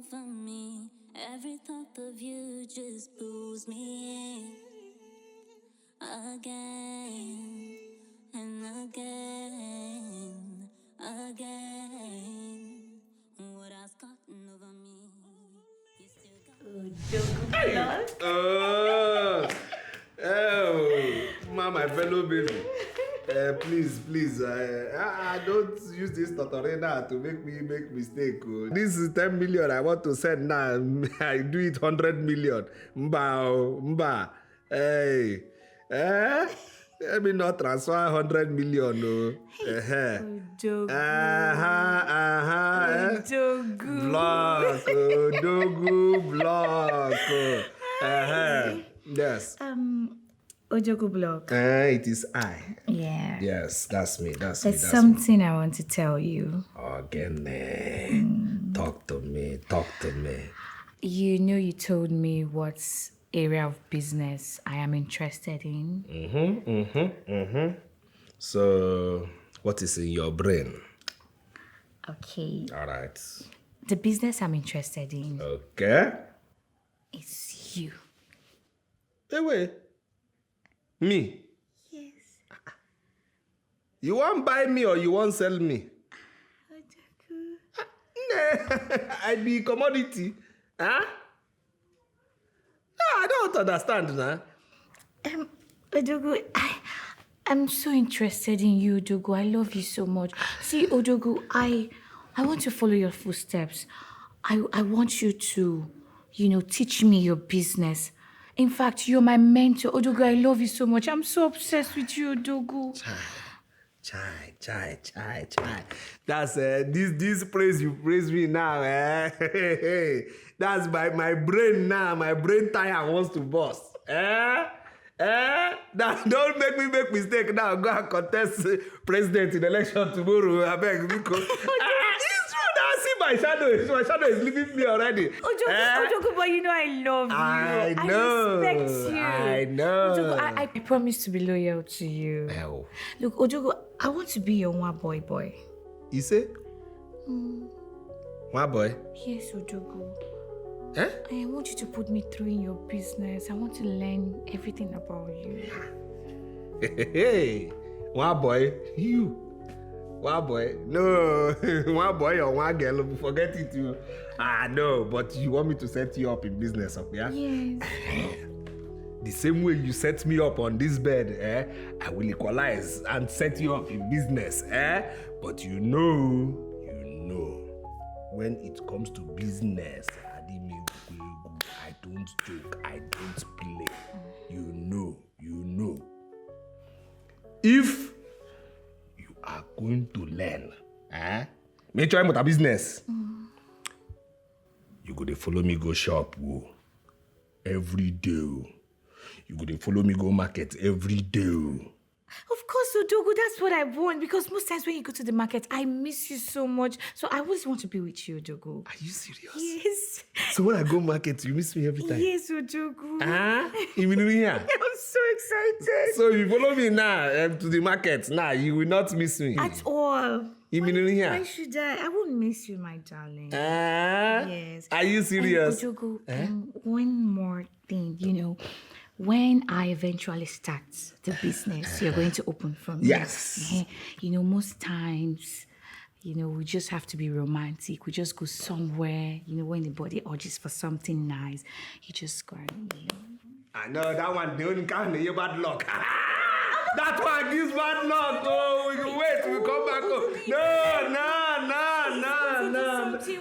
over me. Every thought of you just pulls me in. Again and again, again. What has gotten over me? You still got My fellow baby. Please, I don't use this tutorial to make me make mistake. This is 10 million I want to send now. I do it 100 million. Mba. Hey. Let me not transfer 100 million. No. Block. Dogu block. Yes. Ojogo block. It is I. Yeah. Yes, that's me. That's There's me. something I want to tell you. Again, talk to me. You know, you told me what area of business I am interested in. So, what is in your brain? Okay. All right. The business I'm interested in Okay. is you. Hey, wait. Me? Yes. You want buy me or you want sell me? I be commodity. Huh? I don't understand now. Ojogo, I'm so interested in you, Ojogo. I love you so much. See, Ojogo, I want to follow your footsteps. I want you to, teach me your business. In fact, you're my mentor. Ojogo, I love you so much. I'm so obsessed with you, Ojogo. Chai. That's this praise you praise me now, eh? That's my brain now. My brain tire wants to burst. Don't make me make mistake now. Go and contest president in election tomorrow. I beg because it's true now. See my shadow. My shadow is leaving me already. Ojogo, but you know I love you. I know. I respect you. I know. Ojogo, I promise to be loyal to you. Hell. Look, Ojogo, I want to be your one boy. You say? One boy? Yes, Ojogo. Eh? I want you to put me through in your business. I want to learn everything about you. Hey, one boy, you. One boy, no, one boy or one girl, forget it. No, but you want me to set you up in business, yeah? Yes. The same way you set me up on this bed, I will equalize and set you up in business, But you know, when it comes to business, I don't joke, I don't play. You know. If you are going to learn, make sure I'm with a business. You go to follow me go shop every day. You go to follow me go market every day. Of course, Ojogo, that's what I want. Because most times when you go to the market, I miss you so much. So I always want to be with you, Ojogo. Are you serious? Yes. So when I go market, you miss me every time? Yes, Ojogo. You mean here? I'm so excited. So if you follow me now to the market, now you will not miss me. At all. You mean here? Why should I? I won't miss you, my darling. Yes. Are you serious? Ojogo, one more thing, when I eventually start the business you're going to open for me. Yes. Most times, we just have to be romantic. We just go somewhere, when the body urges for something nice, you just go and, I know that one, the only kind of bad luck. That one gives bad luck. Oh, we can wait, we'll come back home. No.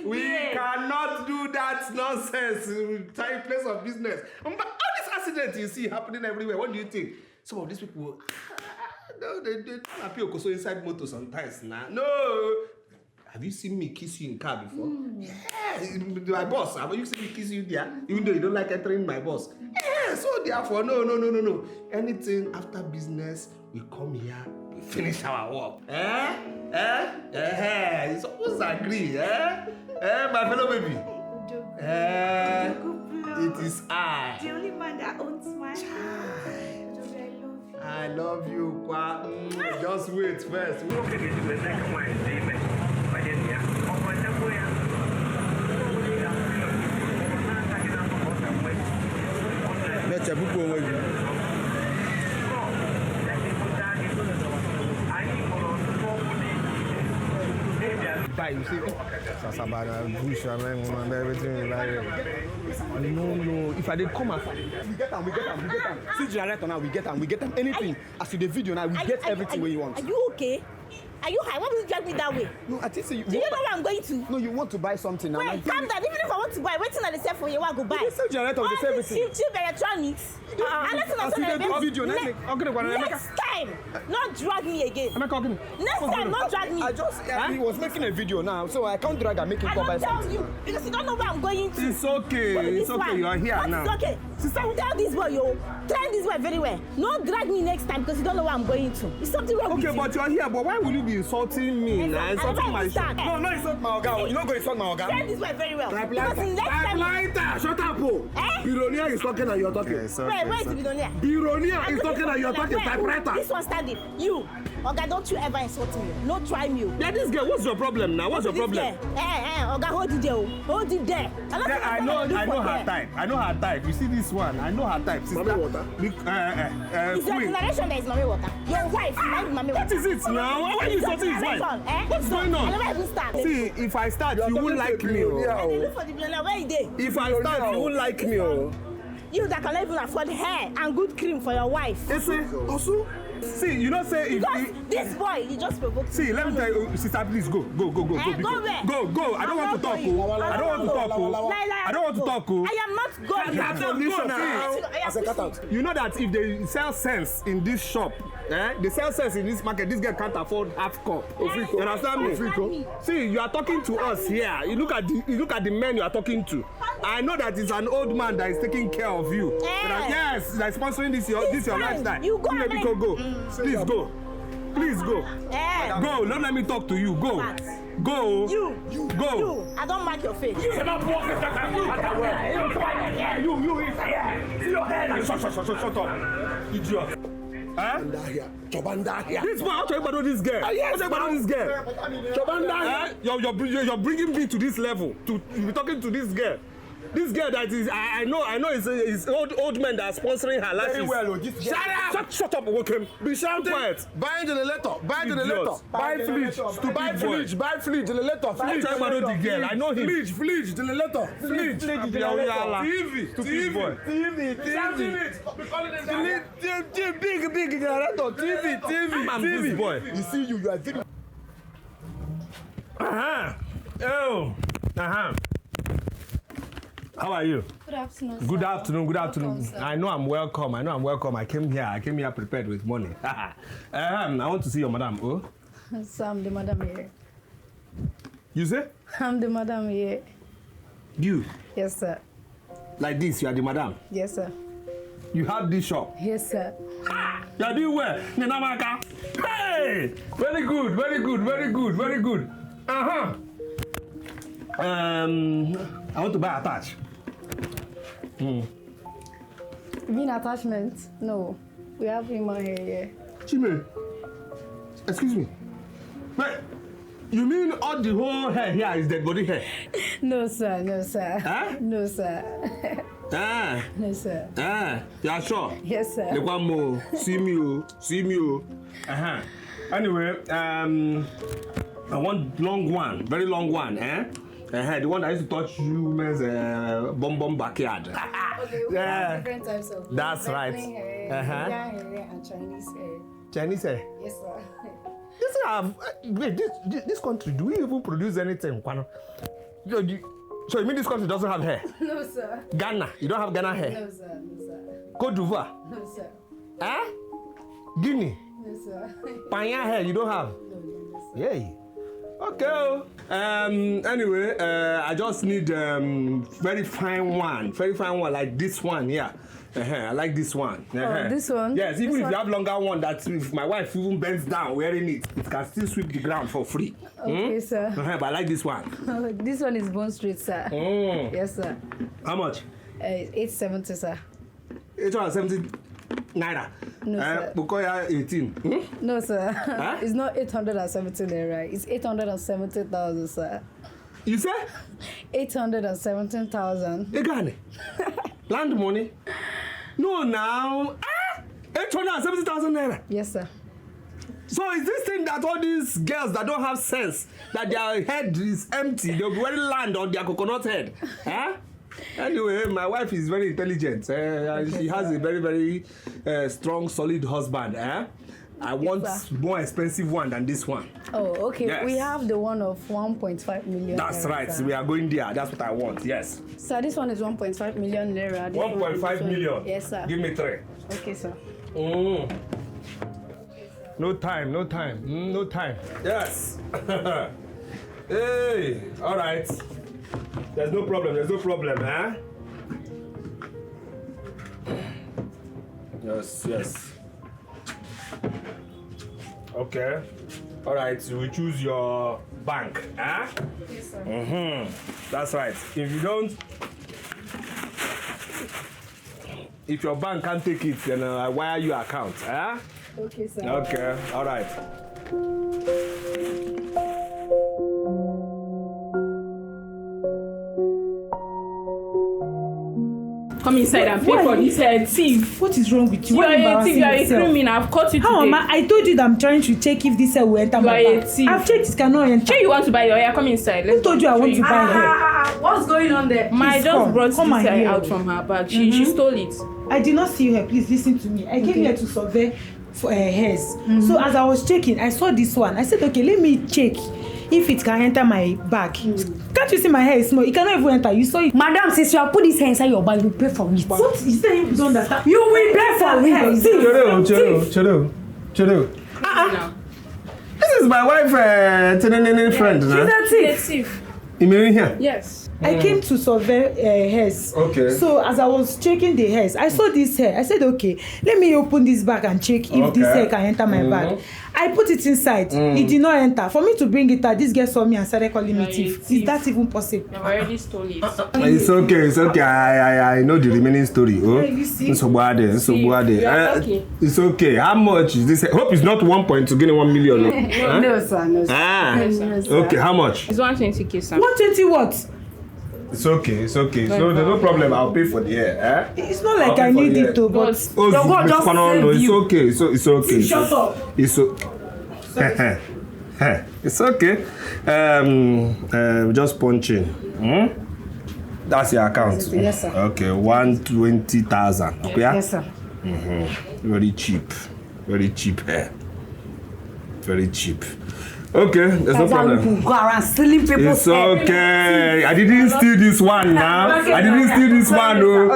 We cannot do that nonsense. Time, place of business. But all these accidents you see happening everywhere, what do you think? Some of these people, they appear so inside motor sometimes. No. Have you seen me kiss you in car before? Yeah, my boss. Have you seen me kiss you there? Even though you don't like entering my boss. Yeah, so therefore, no. Anything after business, we come here, we finish our work. You supposed to agree, my fellow baby. It is I. The only man that owns my heart. I love you, Kwa. Just wait first. You see, bush, everything. No. If I did come outside, we get them. See, director now, we get them. Anything. As to the video now, we get everything where you want. Are you okay? Are you high? Why will you drag me that way? No, I think so. Do you know where I'm going to? No, you want to buy something now. Wait, calm down. Even if I want to buy, waiting at the sale for you, I go buy. You sell generator, they sell everything. Cheap electronics. Next time, not drag me again. Next time, not drag me. He was making a video now, so I can't drag and make him come buy something. I don't tell you, because you don't know where I'm going to. It's okay. You are here now. It's okay. Sister, tell this boy, train this boy very well. Not drag me next time, because you don't know where I'm going to. Is something wrong with you? Okay, but you are here, but why will you be insulting me? Insulting my shop. No, not insult my Oga. You're not going to insult my Oga. Train this boy very well. Shut up, Billionaire is talking and you're talking. Wait, where is the billionaire? Billionaire is talking and you're talking. Typewriter. This one standing. You. Oga, don't you ever insult me. No try me. Yeah, this girl, what's your problem now? What's your problem? Oga, hold it there. Hold it there. I know her type. You see this one? I know her type. Sister. Mommy water. It's your generation that is mommy water. Your wife, mommy water. What is it now? Why are you insulting his wife? What's going on? I never even start. See, if I start, you won't like me. Look for the billionaire. Where is it? If I start, you won't like me. You that can even afford hair and good cream for your wife. Also? See, you don't say if this boy, he just provoked. See, let me tell you, sister, please go. Go where? Go. I don't want to talk. I don't want to talk. I am not going. As a cut out. You know that if they sell sense in this shop, they sell sense in this market, this girl can't afford half cup. You understand me? See, you are talking to us here. You look at the men you are talking to. I know that it's an old man that is taking care of you. Yes, that is sponsoring this your lifestyle. You go. Go. Please go. Go. Don't let me talk to you. Go. Go. You. Go. I don't mark your face. You. See your head. Shut up. Idiot. This boy, I'll tell you about this girl. You're bringing me to this level to be talking to this girl. This girl that is, I know is old men that are sponsoring her lashes. Very well, Shut up, Wokem. Be shouting. Buy generator. Buy fridge. Buy fridge. Generator. Fridge. The girl. I know him. Fridge. Generator. Fridge. TV. Big generator. TV. I'm this boy. You see, you are very. How are you? Good afternoon. Good afternoon. I know I'm welcome. I came here prepared with money. I want to see your madam. Oh? So I'm the madam here. You say? I'm the madam here. You? Yes, sir. Like this, you are the madam? Yes, sir. You have this shop? Yes, sir. You are doing well? Hey! Very good. I want to buy attach. You mean attachment? No. We have him on here. Chime, excuse me. Wait, you mean all the whole hair here is dead body hair? No, sir. Huh? No, sir. No, sir. You are sure? Yes, sir. Look one more. See me. Anyway, I want long one, very long one, the one that used to touch human's bum backyard. Okay, we have different types of. That's right. Hair, Indian hair, and Chinese hair. Chinese hair? Yes, sir. This country, do we even produce anything? So you mean this country doesn't have hair? No, sir. Ghana, you don't have Ghana hair? No, sir. Côte d'Ivoire? No, sir. Guinea? No, sir. Panya hair, you don't have? No, sir. Yay. Okay. Anyway, I just need very fine one like this one here. I like this one. This one? Yes, even if you have longer one, that if my wife even bends down wearing it, it can still sweep the ground for free. Okay, sir. But I like this one. This one is Bone Street, sir. Yes, sir. How much? 870, sir. 870 naira. No, sir. Bukoya 18. No, sir. Huh? It's not 870 naira. It's 870,000, sir. You say? 817,000. Egane. Land money. No, now. 870,000 naira. Yes, sir. So is this thing that all these girls that don't have sense, that their head is empty, they'll be wearing land on their coconut head? Huh? Anyway, my wife is very intelligent. She has a very, very strong, solid husband. I want more expensive one than this one. Oh, okay. Yes. We have the one of 1.5 million. That's right. Sir. We are going there. That's what I want. Yes. Sir, this one is 1.5 million naira. 1.5 million. Yes, sir. Give me 3. Okay, sir. No time. No time. Yes. Hey. All right. There's no problem, huh? Yes. Okay. All right, so we choose your bank, huh? Yes, sir. That's right. If your bank can't take it, then I wire your account, huh? Okay, sir. Okay, all right. Come inside and pay for this thief. What is wrong with you? You Why are a embarrassing thief, you are a yourself? criminal. I've caught you How today. am I told you that I'm trying to check if this will enter You my are a bag. thief. I've checked it cannot enter. Sure, you want to buy the oil? Come inside. Who told you I want to buy hair? What's going on there? My Please just come. brought Come this and hear. out from her bag. She stole it. I did not see her. Please listen to me. I came here to survey for hairs. So as I was checking, I saw this one. I said, okay, let me check if it can enter my bag. Can't you see my hair is small? It cannot even enter. You saw it. Madam, since you have put this hair inside your bag, you pay for it. What is that? You don't understand. You will pay for it. Choro. Now. This is my wife, friend. She's a thief. You here? Yes. I came to survey hairs. Okay. So as I was checking the hairs, I saw this hair. I said, okay, let me open this bag and check if this hair can enter my bag. I put it inside. It did not enter. For me to bring it out, this girl saw me and started calling me thief. Is that even possible? You've already stole it. It's okay. I know the remaining story. Oh, you see? It's okay. It's okay. How much is this? Hope it's not 1 point to gain 1 million. No? No, sir. No, sir. Okay, how much? It's 120k, sir. 120 what? It's okay. So there's no problem. I'll pay for the hair. It's not like I need it to, but Oh, God just saved you. it's okay. Shut up. It's okay. It's okay. Just punching. That's your account. Yes, sir. Okay, 120,000. Okay. Yes, sir. Very cheap hair. Very cheap. Okay, there's no problem. Go around stealing people's It's okay. I didn't steal this one now. I didn't steal this one, no.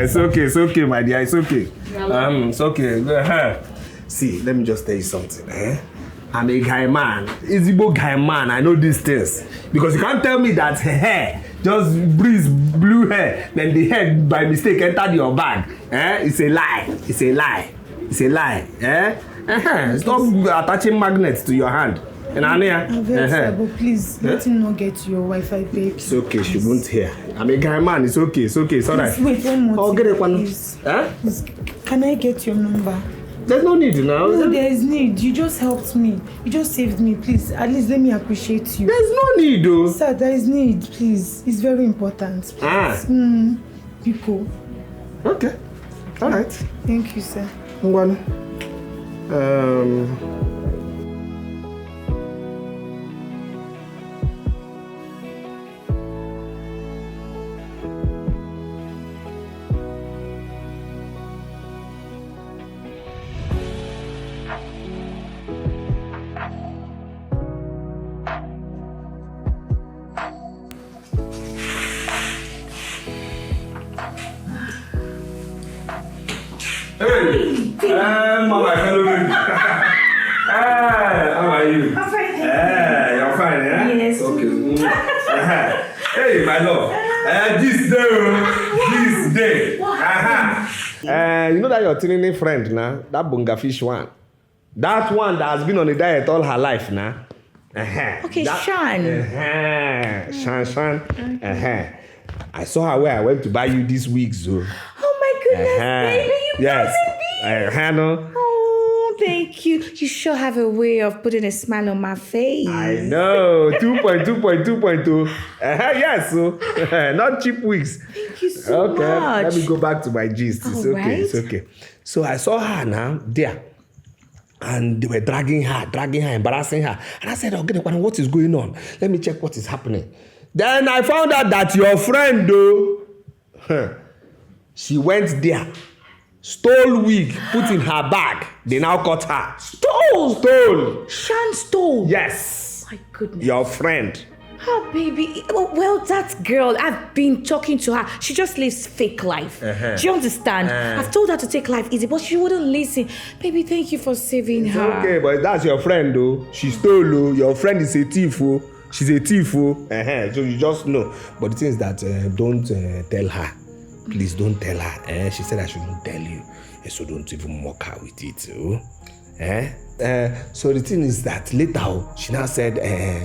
It's okay, my dear. It's okay. It's okay. See, let me just tell you something. I'm a guy man. Izigbo guy man. I know these things. Because you can't tell me that hair, just breeze blue hair, then the head by mistake entered your bag. It's a lie. Stop attaching magnets to your hand. I'm very sorry, but please let him not get your Wi-Fi babe. It's okay, she won't hear. I'm a guy man, it's okay, it's alright. Wait, one more I'll thing, get it one. please. Can I get your number? There's no need now. No, there is need. You just helped me. You just saved me. Please, at least let me appreciate you. There's no need though. Sir, there is need, please. It's very important. Please. People. Okay. Alright. Thank you, sir. One. Mama, hello. How are you? I'm fine. You're fine, yeah? Yes. Okay. Hey, my love. This day. You know that your tiny friend now, that bunga fish one. That one that has been on a diet all her life now. Okay, Shan. Shan. I saw her where I went to buy you this week, so. Oh my goodness, baby, you yes. got a baby. Hannah. Oh, thank you. You sure have a way of putting a smile on my face. I know. 2.2.2.2. Yes, so not cheap wigs. Thank you so much. Okay, let me go back to my gist. It's All okay. right. It's okay. So I saw her now there. And they were dragging her, embarrassing her. And I said, okay, what is going on? Let me check what is happening. Then I found out that your friend, though, she went there, stole wig, put in her bag. They now caught her. Stole. Shan stole. Yes. My goodness. Your friend. Oh, baby. Well, that girl, I've been talking to her. She just lives fake life. Do you understand? I've told her to take life easy, but she wouldn't listen. Baby, thank you for saving her. Okay, but that's your friend, though. She stole, though. Your friend is a thief, oh. She's a thief, oh. So you just know. But the thing is that don't tell her. Please don't tell her. She said I shouldn't tell you. So don't even mock her with it, oh. So the thing is that later she now said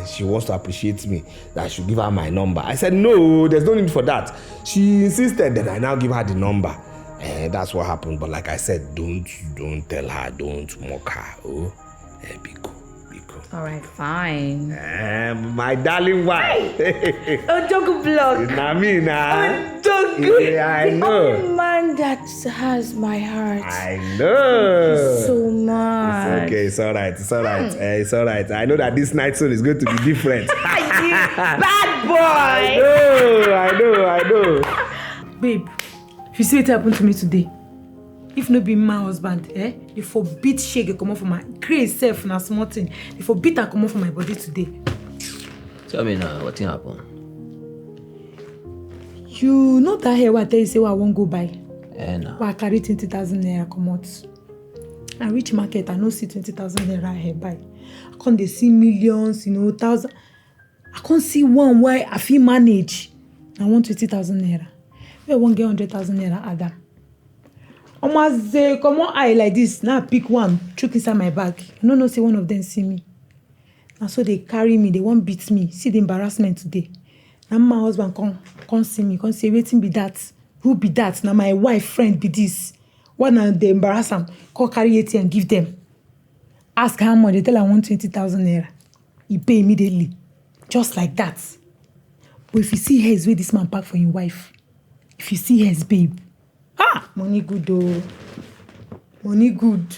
she wants to appreciate me, that I should give her my number. I said no, there's no need for that. She insisted that I now give her the number. That's what happened. But like I said, don't tell her, don't mock her. Oh, be cool. All right, fine. My darling wife. Odogu block. Odogu. Yeah, I know. The only man that has my heart. I know. Thank you so much. It's okay. It's all right. It's all right. I know that this night soon is going to be different. Bad boy. I know. Babe, if you see what happened to me today, if no be my husband, you forbid shege come off from my grace self na small thing. You forbid her come off from my body today. Tell me now, what thing happen? You know that hair what I tell you say I won't go buy. No. I carry 20,000 naira come out. I reach market, I no see 20,000 naira hair buy. I can't dey see millions, thousand. I can't see one where I feel manage. I want 20,000 naira. I won't get 100,000 naira Adam. Almost say, come on, eye like this. Now I pick one, chook inside my bag. I don't know, say one of them see me. And so they carry me, they won't beat me. See the embarrassment today. Now my husband come see me, come say, waiting be that. Who be that? Now my wife friend be this. One and they embarrass them, call carry it and give them. Ask how much, they tell I want 20,000 naira. He pay immediately. Just like that. But if you see hairs where this man pack for your wife, if you see hairs, babe, money good though. Money good.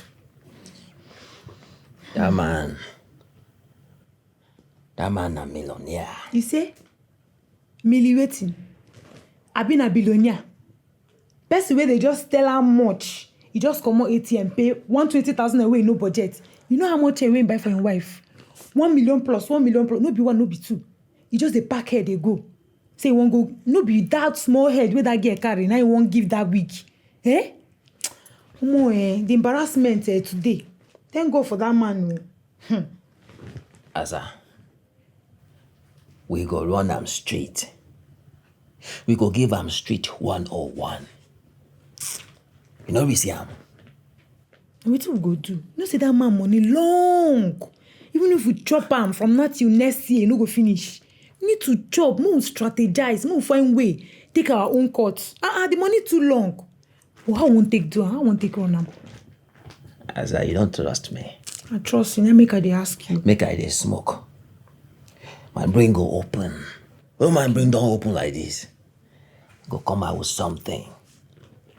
That man a millionaire. You say? Millie waiting. I been a billionaire. Best way they just tell how much. You just come on ATM, pay 120,000 away, no budget. You know how much you buy for your wife? 1 million plus, 1 million plus. No be one, no be two. You just the pack head they go. Say you won't go. No be that small head where that get carry. Now you won't give that week. The embarrassment today. Thank God for that man. Asa, we go run am straight. We go give am straight 101. You know we see am. What we go do? You know say that man money long. Even if we chop am from now till next year, no go finish. We need to chop, more strategize, more find way, take our own cuts. The money too long. Well, how won't take do? How won't take run am? Asa, you don't trust me. I trust you. Now make I dey ask you. Make I dey smoke. My brain go open. When my brain don't open like this, go come out with something.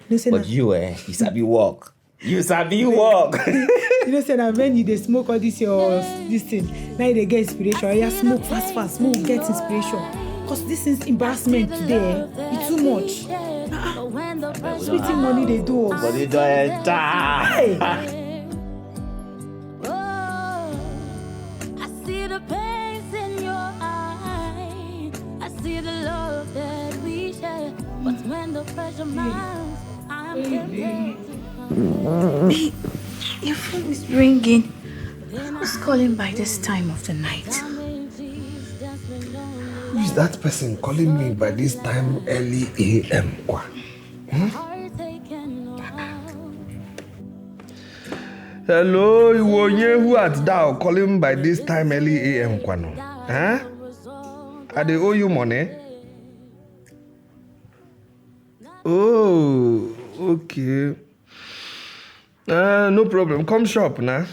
Listen, But you sabi walk. You sabi walk. you know, say that when you dey smoke all this thing, now you dey get inspiration. Yeah, smoke fast, smoke get inspiration. Cause this is embarrassment today. It's too much. Sweetie money they do us. But you don't enter. Hey. I see the pains in your eyes. I see the love that we share. But when the pressure mounts, I'm tempted to Babe, your phone is ringing. Who's calling by this time of the night? Who is that person calling me by this time early a.m.? Hello, Iwonye, who art thou calling by this time early a.m.? Huh? Are they owe you money? Oh, okay. No problem. Come shop now.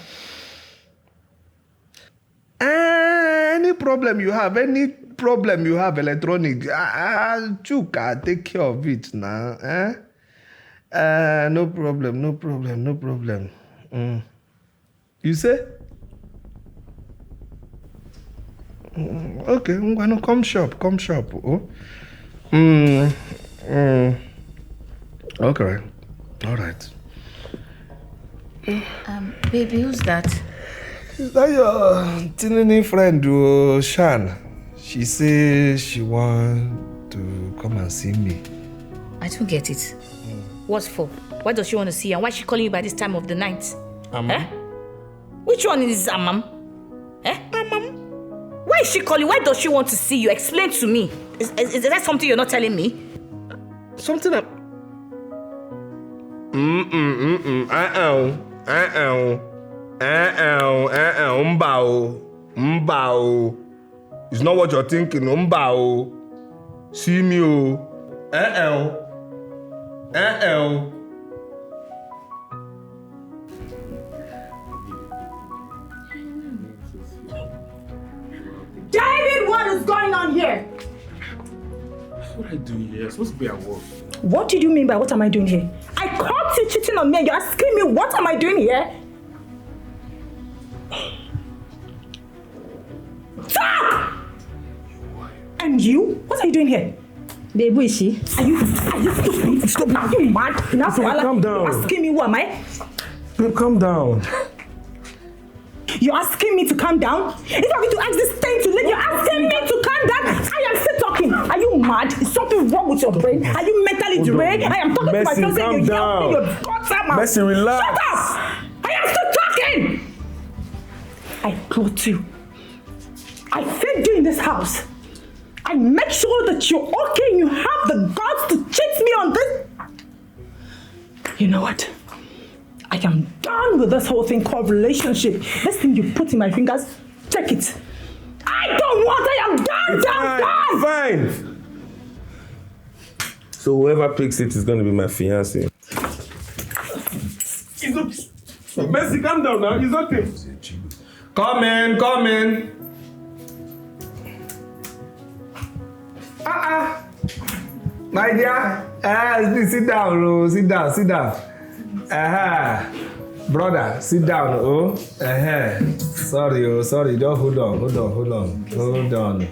Any problem you have electronic, Chuka, take care of it now. No problem. You say? Okay, I'm gonna come shop. Oh. Okay. All right. Baby, who's that? Is that your tiny friend, Shan? She says she wants to come and see me. I don't get it. What for? Why does she want to see you? And why is she calling you by this time of the night? Amam? Which one is Amam? Amam? Why is she calling? Why does she want to see you? Explain to me. Is that something you're not telling me? Something that... Mbao. It's not what you're thinking. Mbao. See me, oh. David, what is going on here? What are you doing here? You're supposed to be at work. What do you mean by what am I doing here? I caught you cheating on me and you're asking me what am I doing here? Talk! And you? What are you doing here? Babe, who is she? Are you stupid? Stop now. Are you mad? Calm down. You're asking me who am I? Babe, calm down. You're asking me to calm down? If I'm going to ask this thing to leave, you're asking me to calm down? I am still talking. Are you mad? Is something wrong with your brain? Are you mentally deranged? I am talking Mercy, to my fiancé. You're yelling your gutter mouth. Mercy, relax. Shut up! I am still talking! I clothe you. I feed you in this house. I make sure that you're okay and you have the guts to cheat me on this. You know what? I am done with this whole thing called relationship. This thing you put in my fingers, take it. I don't want, I am done, Fine. So whoever picks it is going to be my fiancé. It's okay. Mercy, calm down now. It's okay. Come in. My dear, sit down. Brother, sit down. Sorry. Don't hold on. Hold on.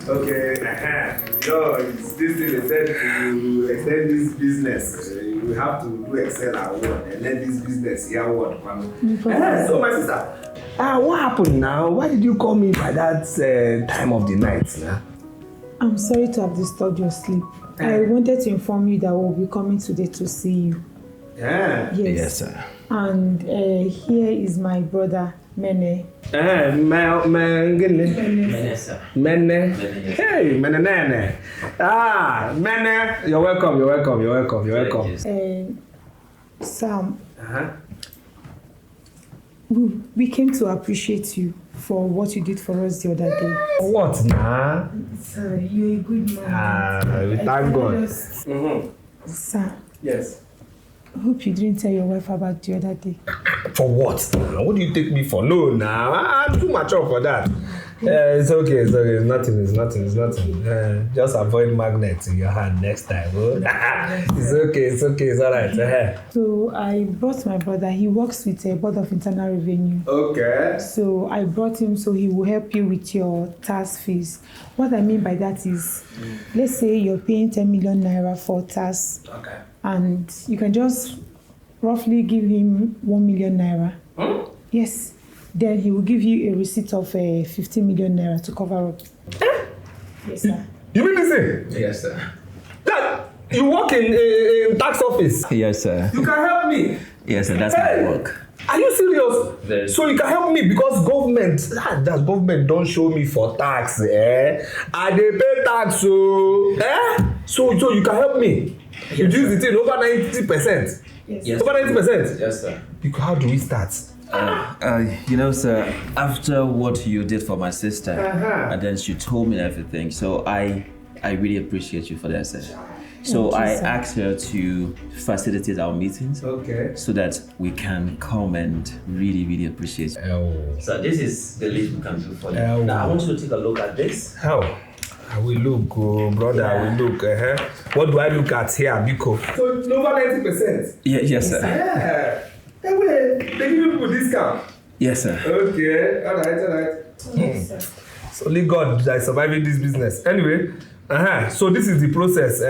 Okay. No, this thing is said to extend this business. We have to do Excel award and let this business here award come. So my sister. What happened now? Why did you call me by that time of the night? I'm sorry to have disturbed your sleep. I wanted to inform you that we'll be coming today to see you. Yeah. Yes, sir. And here is my brother, Mene. Mene, sir. Mene. Hey, Mene. Mene. You're welcome. Sam. We came to appreciate you for what you did for us the other day. What now? Sir, you're a good man. We thank God. Sir. Yes. I hope you didn't tell your wife about the other day. For what? What do you take me for? No, I'm too mature for that. It's okay. It's nothing. Just avoid magnets in your hand next time. It's okay. It's all right. So I brought my brother. He works with a Board of Internal Revenue. Okay. So I brought him so he will help you with your tax fees. What I mean by that is, let's say you're paying 10 million naira for tax. Okay. And you can just roughly give him 1 million naira. Yes. Then he will give you a receipt of 15 million naira to cover up. Yes, sir. You mean this thing? Yes, sir. That you work in tax office? Yes, sir. You can help me? Yes, sir. That's my work. Are you serious? So you can help me because government don't show me for tax, I dey pay tax, so you can help me. You do the thing over 90%. Yes. Over 90%. Yes, sir. How do we start? Sir, after what you did for my sister, and then she told me everything, so I really appreciate you for that, sir. So I asked her to facilitate our meetings. Okay. So that we can come and really appreciate you. So this is the least we can do for you. Now I want you to take a look at this. How? I will look, brother. I will look. What do I look at here, Biko? So over 90%. Yes, sir. Yeah. Hey, wait. They give people discount. Yes, sir. Okay. All right. Yes, sir. It's only God that is surviving this business. Anyway, so this is the process,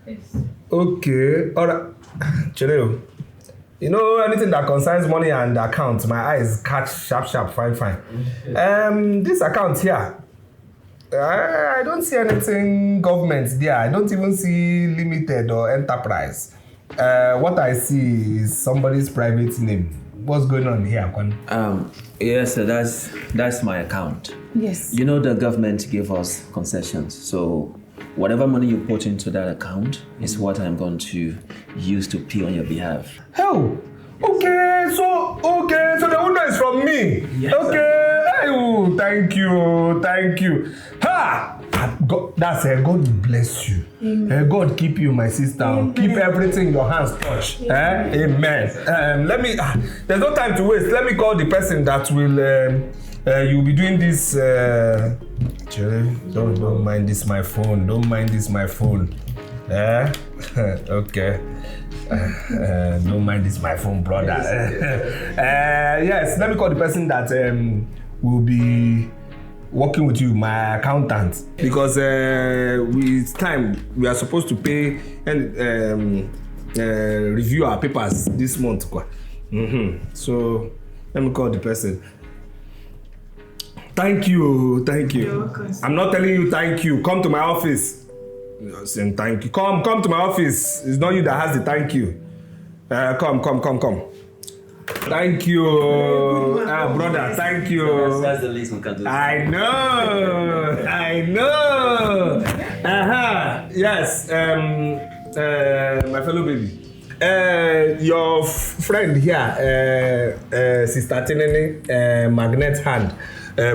Yes. Okay. All right. Cheleo, you know anything that concerns money and account, my eyes catch sharp, fine. This account here, I don't see anything government there. I don't even see limited or enterprise. What I see is somebody's private name. What's going on here, Kwan? Yes, sir, that's my account. Yes. You know the government gave us concessions, so whatever money you put into that account is what I'm going to use to pay on your behalf. Oh, okay, so the owner is from me. Yes, okay. Oh, thank you. Ha! God, that's God will bless you. God keep you, my sister. Amen. Keep everything your hands touch. Amen. Let me. There's no time to waste. Let me call the person that will. You'll be doing this. Don't mind this my phone. Okay. Don't mind this my phone, brother. Yes, let me call the person that will be working with you, my accountant, because it's time. We are supposed to pay and review our papers this month. So let me call the person. Thank you. I'm not telling you thank you. Come to my office. You're saying thank you. Come to my office. It's not you that has the thank you. Come. Thank you, brother. Thank you. That's the least we can do. I know. Yes. My fellow baby. Your friend here, Sister Tinene, Magnet Hand,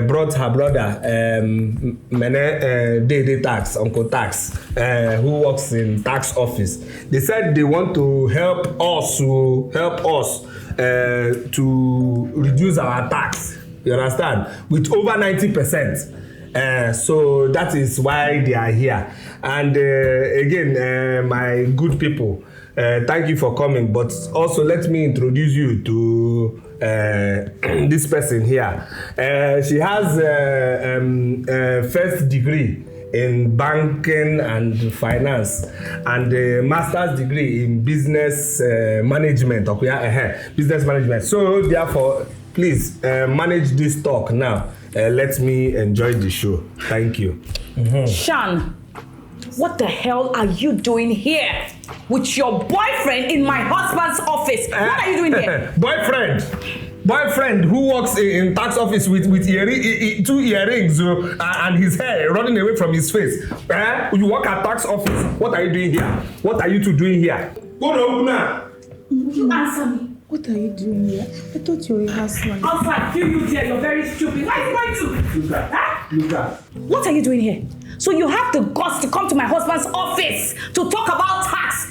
brought her brother, Day Tax, Uncle Tax, who works in tax office. They said they want to help us to reduce our tax. You understand? With over 90%. So that is why they are here. And again, my good people, thank you for coming. But also let me introduce you to this person here. She has a first degree in banking and finance and a master's degree in business management. Business management. So therefore, please manage this talk now. Let me enjoy the show. Thank you. Shan, what the hell are you doing here with your boyfriend in my husband's office? What are you doing here? Boyfriend who works in tax office with two earrings and his hair running away from his face. You work at tax office. What are you doing here? What are you two doing here? Go now. You answer me. What are you doing here? I thought you were a housewife. Outside, you there, you're very stupid. Where are you going to? Look at. What are you doing here? So you have the guts to come to my husband's office to talk about tax.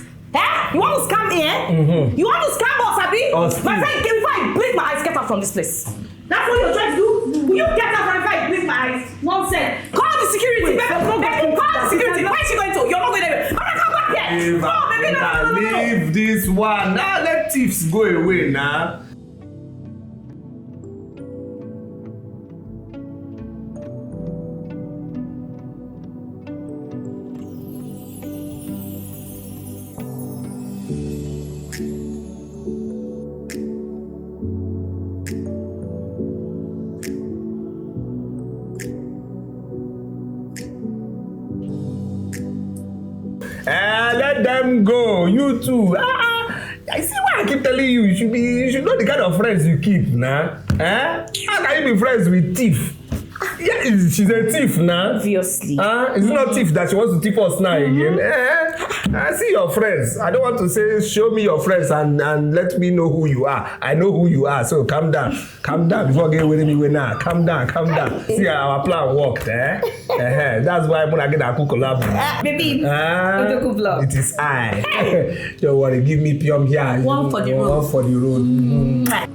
You want to scam me, Mm-hmm. You want to scam us, Abi? My friend, before I blink my eyes, get out from this place. That's what you're trying to do? Will you get out before I blink my eyes? Nonsense. Call the security. Call the security. Where is she going to? You're not going anywhere. I'm not coming back here. No, baby, no. Leave this one. Now let thieves go away now. Let them go. You too. I see why I keep telling you. You should know the kind of friends you keep now. How can you be friends with thief? Yeah, she's a thief now. Obviously. Is it not thief that she wants to tip us now again? I see your friends. I don't want to say show me your friends and let me know who you are. I know who you are, so calm down before getting with me now. Calm down. See our plan worked, eh? That's why I'm gonna get a cook collab. Baby, Odogu vlog. It is I. Don't worry, give me Pyom here. One for the road. One for the road.